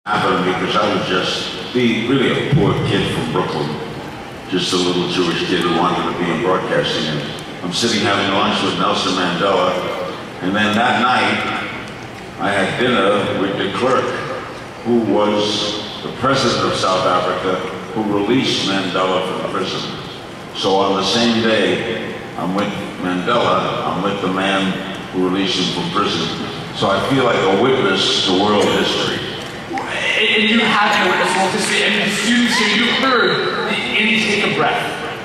happened because I was just really a poor kid from Brooklyn, just a little Jewish kid who wanted to be in broadcasting. And I'm sitting having lunch with Nelson Mandela, and then that night I had dinner with de Klerk, who was the president of South Africa, who released Mandela from prison. So on the same day, I'm with Mandela, I'm with the man who released him from prison. So I feel like a witness to world history. And you have been a witness to world history, and the students here, you heard the intake of breath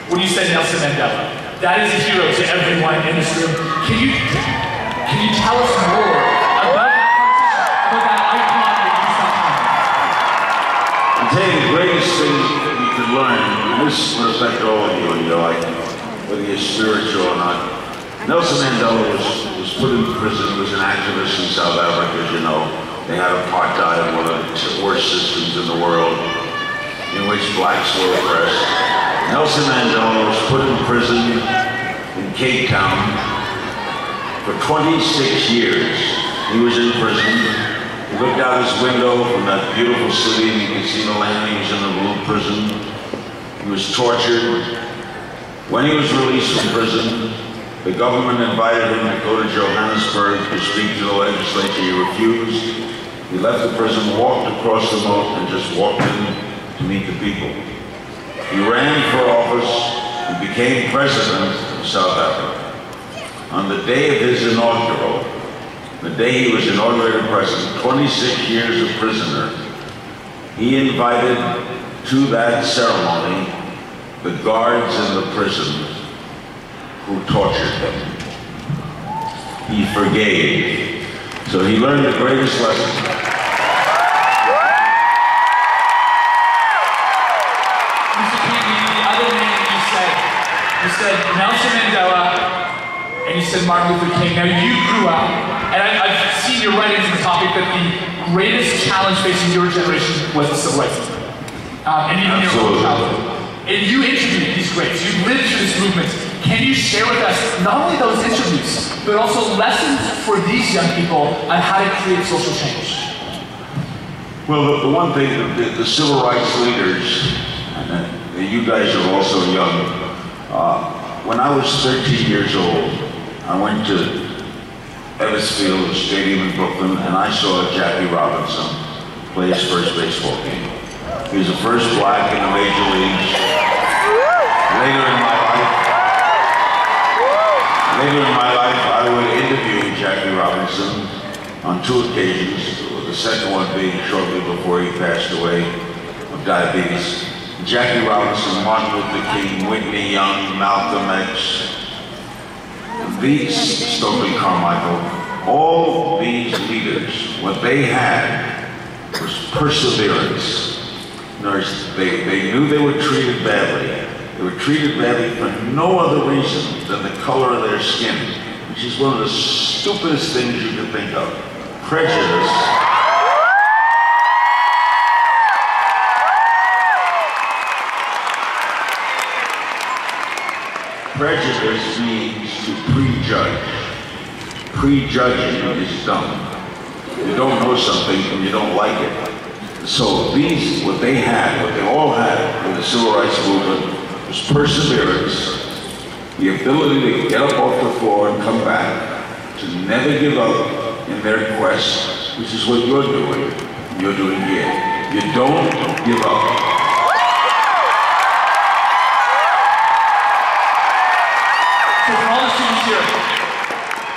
when you said Nelson Mandela. That is a hero to everyone in this room. Can you tell us more about that conversation, about that icon that you stopped talking? I'll tell you the greatest thing that you could learn, and this will affect all of you in your life, whether you're spiritual or not. Nelson Mandela was put in prison. He was an activist in South Africa, as you know. They had apartheid, one of the worst systems in the world, in which blacks were oppressed. Nelson Mandela was put in prison in Cape Town for 26 years. He was in prison. He looked out his window from that beautiful city and you could see the land. He was in the blue prison. He was tortured. When he was released from prison, the government invited him to go to Johannesburg to speak to the legislature. He refused. He left the prison, walked across the moat, and just walked in to meet the people. He ran for office and became president of South Africa. On the day of his inaugural, the day he was inaugurated president, 26 years a prisoner, he invited to that ceremony the guards in the prison who tortured him. He forgave. So he learned the greatest lesson. You said Nelson Mandela, and you said Martin Luther King. Now you grew up, and I've seen your writings on the topic that the greatest challenge facing your generation was the civil rights movement. And even your own childhood. And you interviewed these greats, you lived through this movement. Can you share with us not only those interviews, but also lessons for these young people on how to create social change? Well, the one thing, the civil rights leaders, and you guys are also young. When I was 13 years old, I went to Ebbets Field, the stadium in Brooklyn, and I saw Jackie Robinson play his first baseball game. He was the first black in the major leagues. Later in my life, I would interview Jackie Robinson on 2 occasions, the second one being shortly before he passed away of diabetes. Jackie Robinson, Martin Luther King, Whitney Young, Malcolm X, Stokely Carmichael, all these leaders, what they had was perseverance. They knew they were treated badly. They were treated badly for no other reason than the color of their skin, which is one of the stupidest things you can think of. Prejudice. Prejudice means to prejudge. Prejudging is dumb. You don't know something and you don't like it. So what they all had in the civil rights movement was perseverance, the ability to get up off the floor and come back, to never give up in their quest, which is what you're doing here. You don't give up.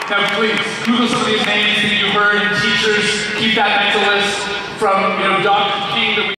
Now please, Google some of these names that you heard, and teachers, keep that mental list from, Dr.